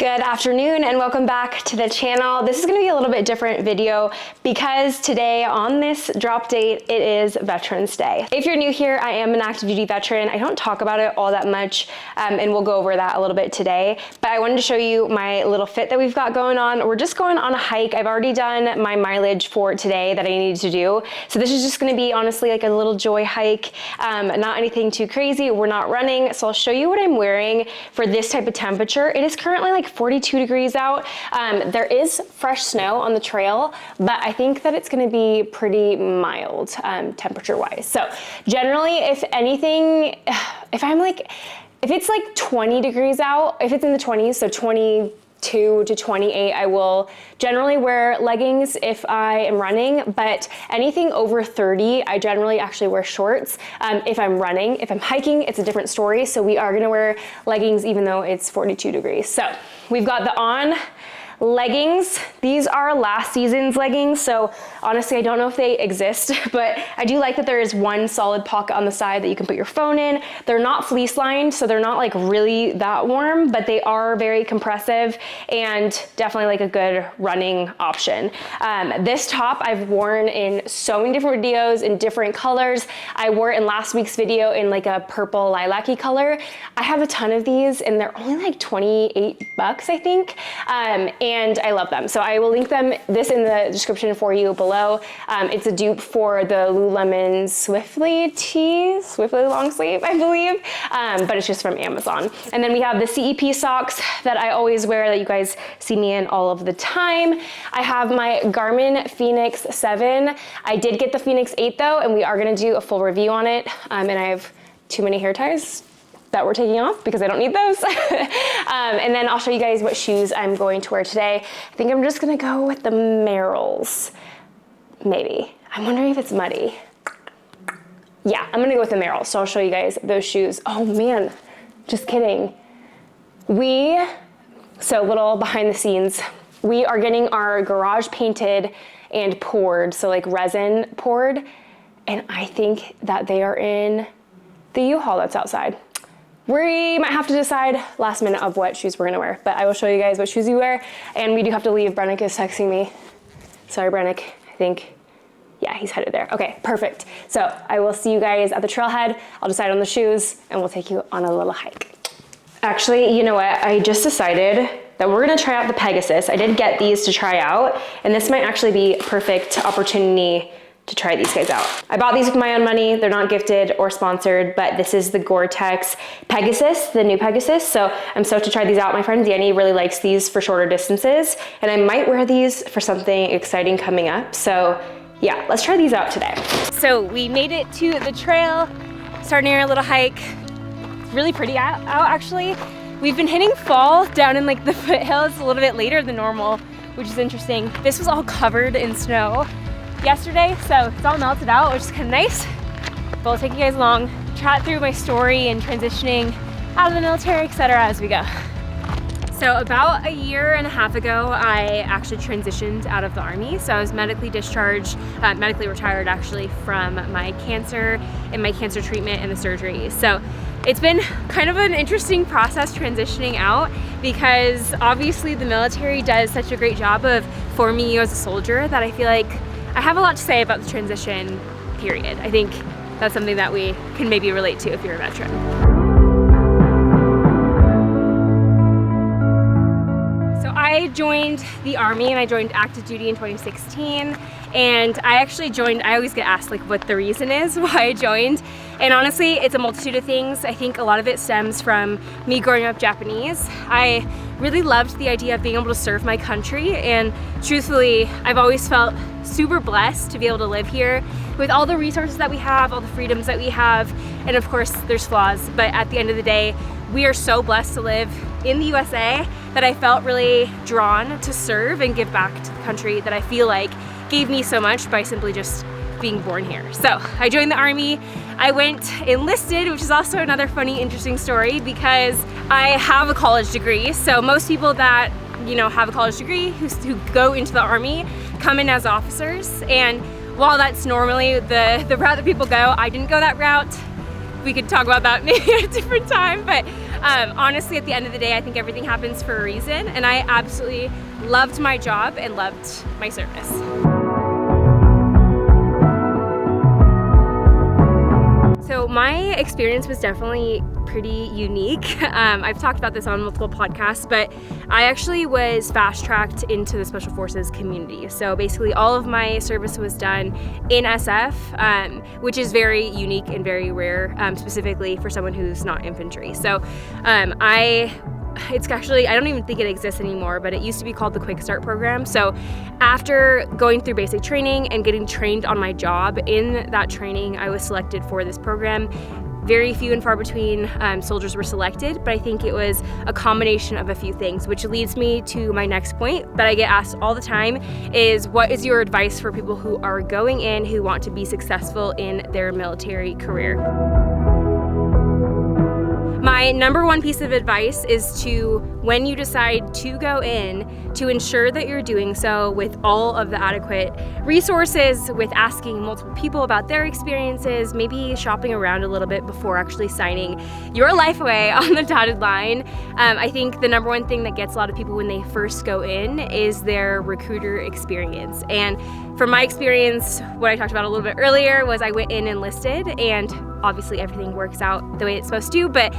Good afternoon and welcome back to the channel. This is going to be a little bit different video because today on this drop date, it is Veterans Day. If you're new here, I am an active duty veteran. I don't talk about it all that much and we'll go over that a little bit today, but I wanted to show you my little fit that we've got going on. We're just going on a hike. I've already done my mileage for today that I needed to do. So this is just going to be honestly like a little joy hike, not anything too crazy. We're not running. So I'll show you what I'm wearing for this type of temperature. It is currently like 42 degrees out. There is fresh snow on the trail, but I think that it's gonna be pretty mild temperature wise. So generally, if anything, if it's like 20 degrees out, if it's in the 20s, so 22 to 28, I will generally wear leggings if I am running, but anything over 30, I generally actually wear shorts if I'm running. If I'm hiking, it's a different story. So we are gonna wear leggings even though it's 42 degrees. So we've got the On leggings. These are last season's leggings, so honestly I don't know if they exist, but I do like that there is one solid pocket on the side that you can put your phone in. They're not fleece lined, so they're not like really that warm, but they are very compressive and definitely like a good running option. This top I've worn in so many different videos in different colors. I wore it in last week's video in like a purple lilac-y color. I have a ton of these and they're only like 28 bucks, I think. And I love them. So I will link this in the description for you below. It's a dupe for the Lululemon Swiftly long sleeve, I believe, but it's just from Amazon. And then we have the CEP socks that I always wear that you guys see me in all of the time. I have my Garmin Fenix 7. I did get the Fenix 8 though, and we are gonna do a full review on it. And I have too many hair ties that we're taking off because I don't need those. And then I'll show you guys what shoes I'm going to wear today. I think I'm just gonna go with the Merrells, maybe. I'm wondering if it's muddy. Yeah, I'm gonna go with the Merrells, so I'll show you guys those shoes. Oh man, just kidding. So little behind the scenes, we are getting our garage painted and poured, so like resin poured, and I think that they are in the U-Haul that's outside. We might have to decide last minute of what shoes we're gonna wear, but I will show you guys what shoes we wear, and we do have to leave. Brennik is texting me. Sorry, Brennik, I think, yeah, he's headed there. Okay, perfect. So I will see you guys at the trailhead. I'll decide on the shoes, and we'll take you on a little hike. Actually, you know what? I just decided that we're gonna try out the Pegasus. I did get these to try out, and this might actually be a perfect opportunity to try these guys out. I bought these with my own money. They're not gifted or sponsored, but this is the Gore-Tex Pegasus, the new Pegasus. So I'm stoked to try these out. My friend Danny really likes these for shorter distances, and I might wear these for something exciting coming up. So yeah, let's try these out today. So we made it to the trail, starting our little hike. It's really pretty out actually. We've been hitting fall down in like the foothills a little bit later than normal, which is interesting. This was all covered in snow yesterday, so it's all melted out, which is kind of nice. But I'll take you guys along, chat through my story and transitioning out of the military, etc. as we go. So about a year and a half ago, I actually transitioned out of the Army. So I was medically discharged, medically retired actually, from my cancer and my cancer treatment and the surgery. So it's been kind of an interesting process transitioning out because obviously the military does such a great job of forming you as a soldier that I feel like I have a lot to say about the transition period. I think that's something that we can maybe relate to if you're a veteran. So I joined the Army and I joined active duty in 2016. And I actually joined, I always get asked like what the reason is why I joined. And honestly, it's a multitude of things. I think a lot of it stems from me growing up Japanese. I really loved the idea of being able to serve my country, and truthfully, I've always felt super blessed to be able to live here with all the resources that we have, all the freedoms that we have, and of course there's flaws, but at the end of the day, we are so blessed to live in the USA that I felt really drawn to serve and give back to the country that I feel like gave me so much by simply just being born here. So I joined the Army. I went enlisted, which is also another funny, interesting story because I have a college degree. So most people that, you know, have a college degree who go into the Army come in as officers. And while that's normally the route that people go, I didn't go that route. We could talk about that maybe at a different time, but honestly, at the end of the day, I think everything happens for a reason, and I absolutely loved my job and loved my service. So my experience was definitely pretty unique. I've talked about this on multiple podcasts, but I actually was fast-tracked into the Special Forces community. So basically all of my service was done in SF, which is very unique and very rare, specifically for someone who's not infantry. So it's actually, I don't even think it exists anymore, but it used to be called the Quick Start program. So after going through basic training and getting trained on my job, in that training, I was selected for this program. Very few and far between soldiers were selected, but I think it was a combination of a few things, which leads me to my next point that I get asked all the time is, what is your advice for people who are going in, who want to be successful in their military career? My number one piece of advice is to, when you decide to go in, to ensure that you're doing so with all of the adequate resources, with asking multiple people about their experiences, maybe shopping around a little bit before actually signing your life away on the dotted line. I think the number one thing that gets a lot of people when they first go in is their recruiter experience. And from my experience, what I talked about a little bit earlier was I went in enlisted, and obviously everything works out the way it's supposed to, but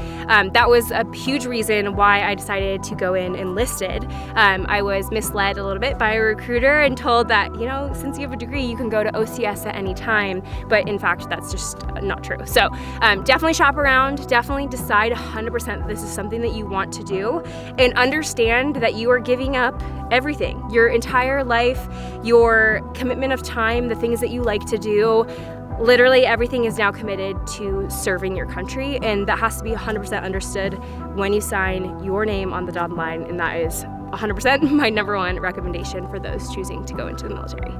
that was a huge reason why I decided to go in enlisted. I was misled a little bit by a recruiter and told that, you know, since you have a degree, you can go to OCS at any time, but in fact, that's just not true. So definitely shop around, definitely decide 100% that this is something that you want to do, and understand that you are giving up everything, your entire life, your commitment of time, the things that you like to do. Literally everything is now committed to serving your country, and that has to be 100% understood when you sign your name on the dotted line, and that is 100% my number one recommendation for those choosing to go into the military.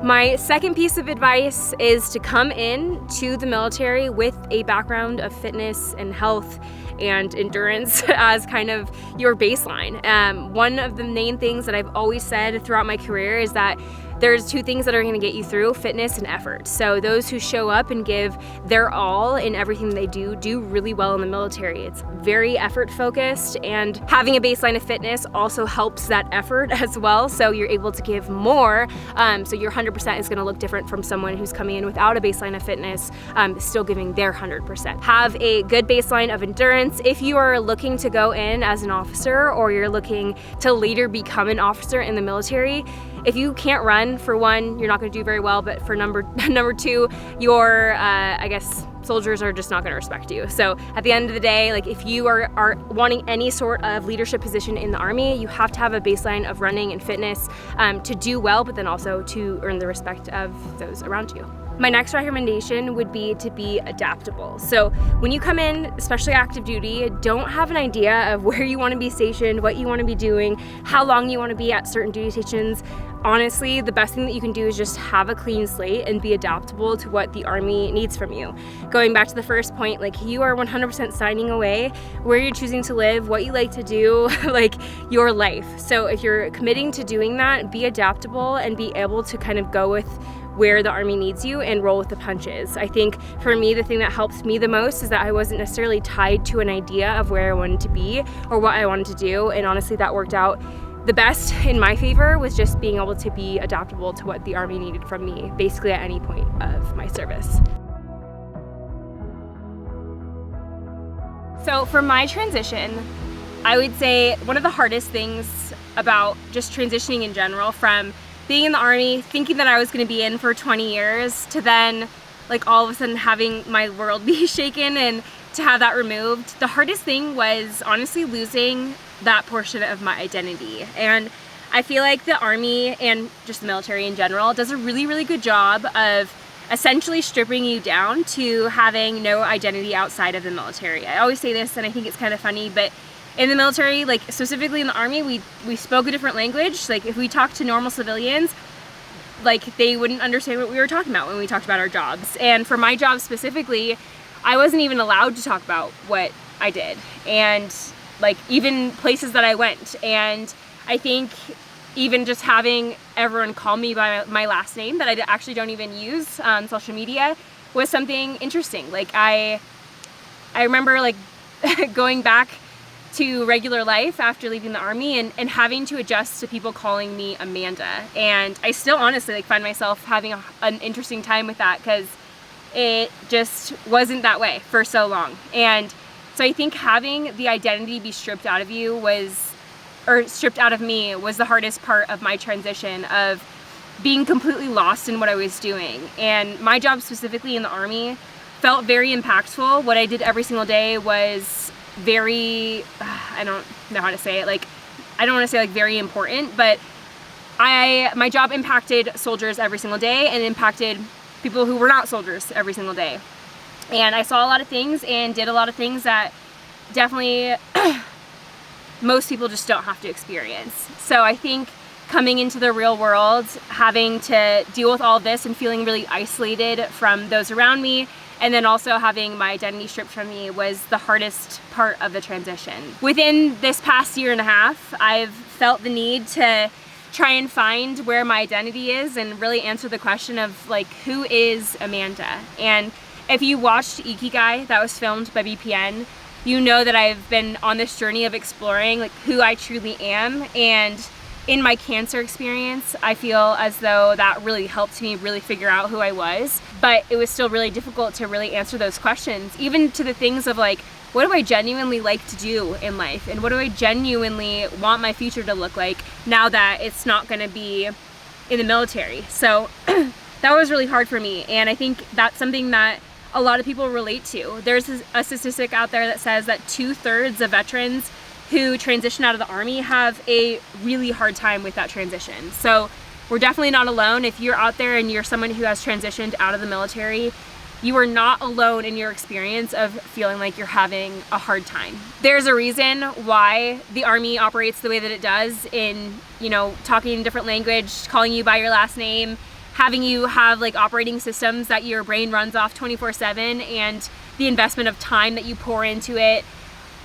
My second piece of advice is to come in to the military with a background of fitness and health and endurance as kind of your baseline. One of the main things that I've always said throughout my career is that there's two things that are going to get you through: fitness and effort. So those who show up and give their all in everything they do really well in the military. It's very effort focused, and having a baseline of fitness also helps that effort as well. So you're able to give more. So your 100% is going to look different from someone who's coming in without a baseline of fitness, still giving their 100%. Have a good baseline of endurance. If you are looking to go in as an officer, or you're looking to later become an officer in the military, if you can't run, for one, you're not going to do very well, but for number two, your I guess soldiers are just not going to respect you. So at the end of the day, like, if you are wanting any sort of leadership position in the Army, you have to have a baseline of running and fitness to do well, but then also to earn the respect of those around you. My next recommendation would be to be adaptable. So when you come in, especially active duty, don't have an idea of where you want to be stationed, what you want to be doing, how long you want to be at certain duty stations. Honestly, the best thing that you can do is just have a clean slate and be adaptable to what the Army needs from you. Going back to the first point, like, you are 100% signing away where you're choosing to live, what you like to do, like your life. So if you're committing to doing that, be adaptable and be able to kind of go with where the Army needs you and roll with the punches. I think for me, the thing that helps me the most is that I wasn't necessarily tied to an idea of where I wanted to be or what I wanted to do, and honestly, that worked out the best in my favor, was just being able to be adaptable to what the Army needed from me, basically at any point of my service. So for my transition, I would say one of the hardest things about just transitioning in general, from being in the Army, thinking that I was going to be in for 20 years, to then, like, all of a sudden having my world be shaken and to have that removed, the hardest thing was honestly losing that portion of my identity. And I feel like the Army, and just the military in general, does a really, really good job of essentially stripping you down to having no identity outside of the military. I always say this, and I think it's kind of funny, but in the military, like specifically in the Army, we spoke a different language. Like, if we talked to normal civilians, like, they wouldn't understand what we were talking about when we talked about our jobs. And for my job specifically, I wasn't even allowed to talk about what I did, and like even places that I went. And I think even just having everyone call me by my last name that I actually don't even use on social media was something interesting. Like I remember like going back to regular life after leaving the Army and having to adjust to people calling me Amanda. And I still honestly like find myself having an interesting time with that, because it just wasn't that way for so long. And so I think having the identity be stripped out of you stripped out of me was the hardest part of my transition, of being completely lost in what I was doing. And my job specifically in the Army felt very impactful. What I did every single day was very, I don't know how to say it, like, I don't want to say like very important, but my job impacted soldiers every single day and impacted people who were not soldiers every single day. And I saw a lot of things and did a lot of things that definitely most people just don't have to experience. So I think coming into the real world, having to deal with all of this and feeling really isolated from those around me, and then also having my identity stripped from me, was the hardest part of the transition. Within this past year and a half, I've felt the need to try and find where my identity is and really answer the question of like, who is Amanda? And if you watched Ikigai that was filmed by BPN, you know that I've been on this journey of exploring like who I truly am. And in my cancer experience, I feel as though that really helped me really figure out who I was. But it was still really difficult to really answer those questions, even to the things of like, what do I genuinely like to do in life? And what do I genuinely want my future to look like now that it's not gonna be in the military? So that was really hard for me. And I think that's something that a lot of people relate to. There's a statistic out there that says that 2/3 of veterans who transition out of the Army have a really hard time with that transition. So we're definitely not alone. If you're out there and you're someone who has transitioned out of the military, you are not alone in your experience of feeling like you're having a hard time. There's a reason why the Army operates the way that it does, in, you know, talking in different language, calling you by your last name, having you have like operating systems that your brain runs off 24/7, and the investment of time that you pour into it.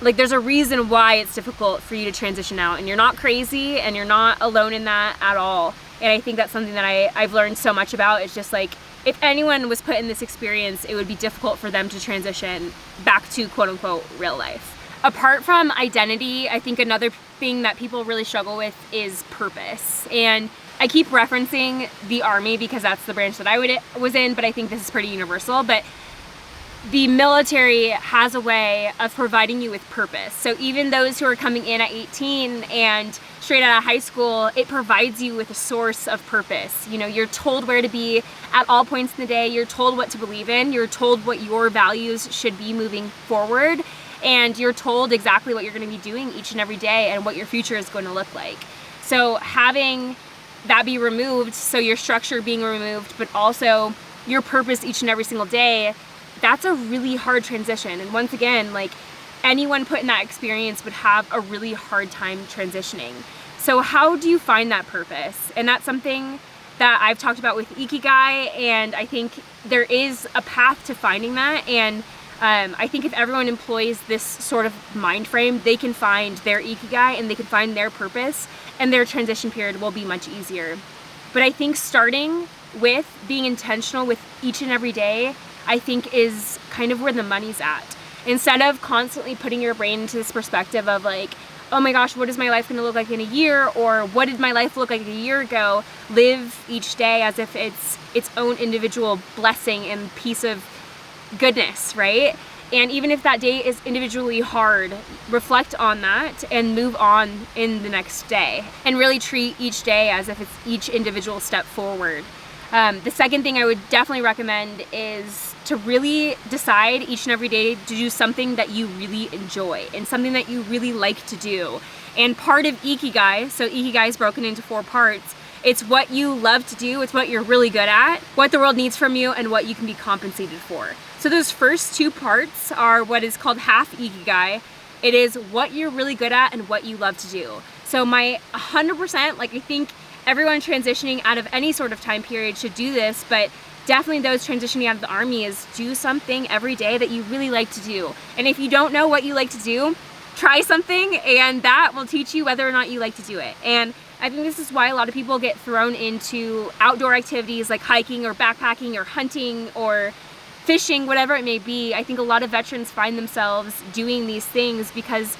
Like, there's a reason why it's difficult for you to transition out, and you're not crazy and you're not alone in that at all. And I think that's something that I've learned so much about. It's just like, if anyone was put in this experience, it would be difficult for them to transition back to quote unquote real life. Apart from identity, I think another thing that people really struggle with is purpose. And I keep referencing the Army because that's the branch that I was in, but I think this is pretty universal. But the military has a way of providing you with purpose. So even those who are coming in at 18 and straight out of high school, it provides you with a source of purpose. You know, you're told where to be at all points in the day. You're told what to believe in. You're told what your values should be moving forward. And you're told exactly what you're going to be doing each and every day and what your future is going to look like. So having that be removed, so your structure being removed, but also your purpose each and every single day, that's a really hard transition. And once again, like, anyone put in that experience would have a really hard time transitioning. So how do you find that purpose? And that's something that I've talked about with Ikigai, and I think there is a path to finding that. And I think if everyone employs this sort of mind frame, they can find their Ikigai and they can find their purpose, and their transition period will be much easier. But I think starting with being intentional with each and every day, I think is kind of where the money's at. Instead of constantly putting your brain into this perspective of like, oh my gosh, what is my life gonna look like in a year? Or what did my life look like a year ago? Live each day as if it's its own individual blessing and piece of goodness, right? And even if that day is individually hard, reflect on that and move on in the next day. And really treat each day as if it's each individual step forward. The second thing I would definitely recommend is to really decide each and every day to do something that you really enjoy and something that you really like to do. And part of Ikigai, so Ikigai is broken into 4 parts. It's what you love to do, it's what you're really good at, what the world needs from you, and what you can be compensated for. So those first 2 parts are what is called half Ikigai. It is what you're really good at and what you love to do. So my 100%, like, I think everyone transitioning out of any sort of time period should do this, but definitely those transitioning out of the Army, is do something every day that you really like to do. And if you don't know what you like to do, try something, and that will teach you whether or not you like to do it. And I think this is why a lot of people get thrown into outdoor activities like hiking or backpacking or hunting or fishing, whatever it may be. I think a lot of veterans find themselves doing these things because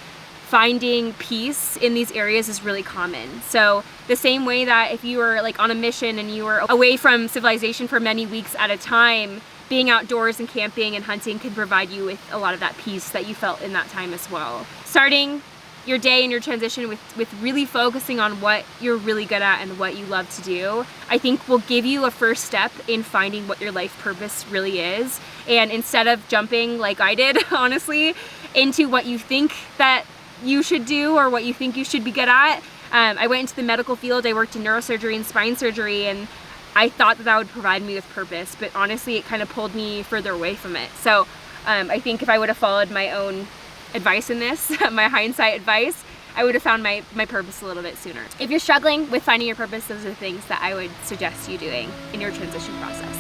finding peace in these areas is really common. So the same way that if you were like on a mission and you were away from civilization for many weeks at a time, being outdoors and camping and hunting can provide you with a lot of that peace that you felt in that time as well. Starting your day and your transition with really focusing on what you're really good at and what you love to do, I think will give you a first step in finding what your life purpose really is. And instead of jumping like I did, honestly, into what you think that you should do or what you think you should be good at, I went into the medical field. I worked in neurosurgery and spine surgery, and I thought that would provide me with purpose, but honestly it kind of pulled me further away from it. So I think if I would have followed my own advice in this, my hindsight advice, I would have found my purpose a little bit sooner. If you're struggling with finding your purpose, those are things that I would suggest you doing in your transition process.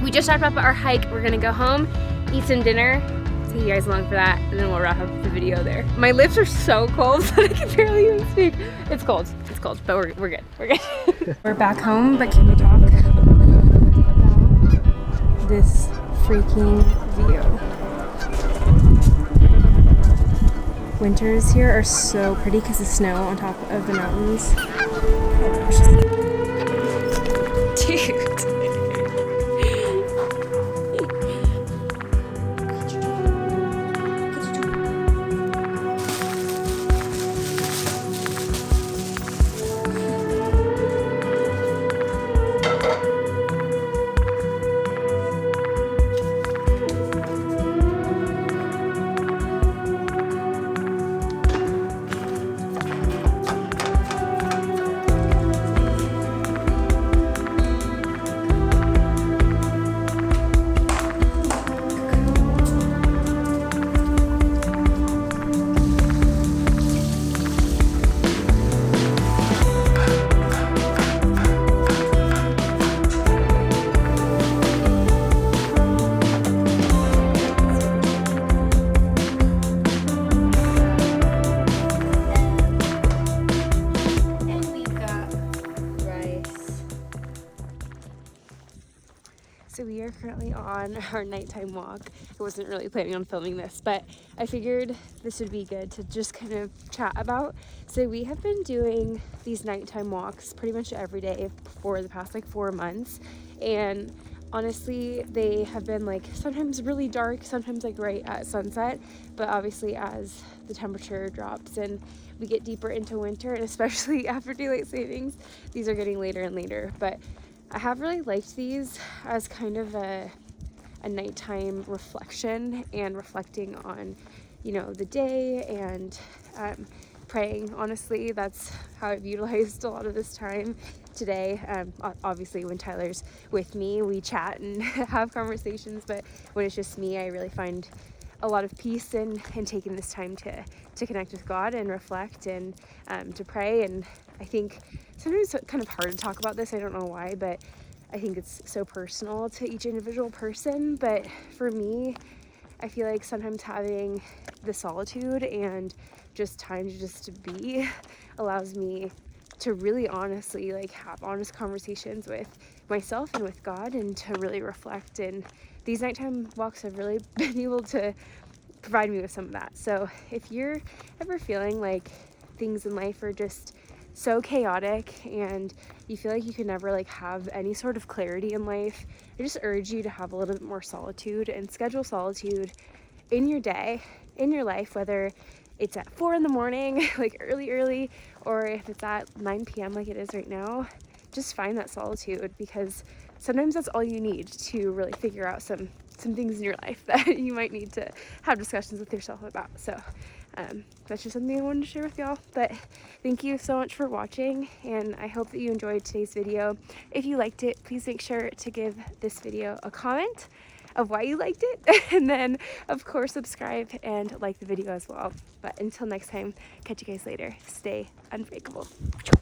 We just wrapped up our hike. We're gonna go home, eat some dinner, take you guys along for that, and then we'll wrap up the video there. My lips are so cold that I can barely even speak. It's cold, but we're good, we're good. We're back home, but can we talk about this freaking view? Winters here are so pretty because of snow on top of the mountains. Dude. So we are currently on our nighttime walk. I wasn't really planning on filming this, but I figured this would be good to just kind of chat about. So we have been doing these nighttime walks pretty much every day for the past like 4 months. And honestly, they have been like sometimes really dark, sometimes like right at sunset. But obviously as the temperature drops and we get deeper into winter, and especially after daylight savings, these are getting later and later. But I have really liked these as kind of a nighttime reflection and reflecting on, you know, the day and praying. Honestly, that's how I've utilized a lot of this time today. Obviously when Tyler's with me, we chat and have conversations, but when it's just me, I really find a lot of peace in taking this time to connect with God and reflect and to pray. And I think sometimes it's kind of hard to talk about this. I don't know why, but I think it's so personal to each individual person. But for me, I feel like sometimes having the solitude and just time to just to be allows me to really honestly like have honest conversations with myself and with God, and to really reflect. And these nighttime walks have really been able to provide me with some of that. So if you're ever feeling like things in life are just so chaotic and you feel like you can never like have any sort of clarity in life, I just urge you to have a little bit more solitude and schedule solitude in your day, in your life, whether it's at 4 in the morning, like early, or if it's at 9 p.m. like it is right now. Just find that solitude, because sometimes that's all you need to really figure out some things in your life that you might need to have discussions with yourself about. So that's just something I wanted to share with y'all. But thank you so much for watching, and I hope that you enjoyed today's video. If you liked it, please make sure to give this video a comment of why you liked it, and then of course subscribe and like the video as well. But until next time, catch you guys later. Stay unbreakable.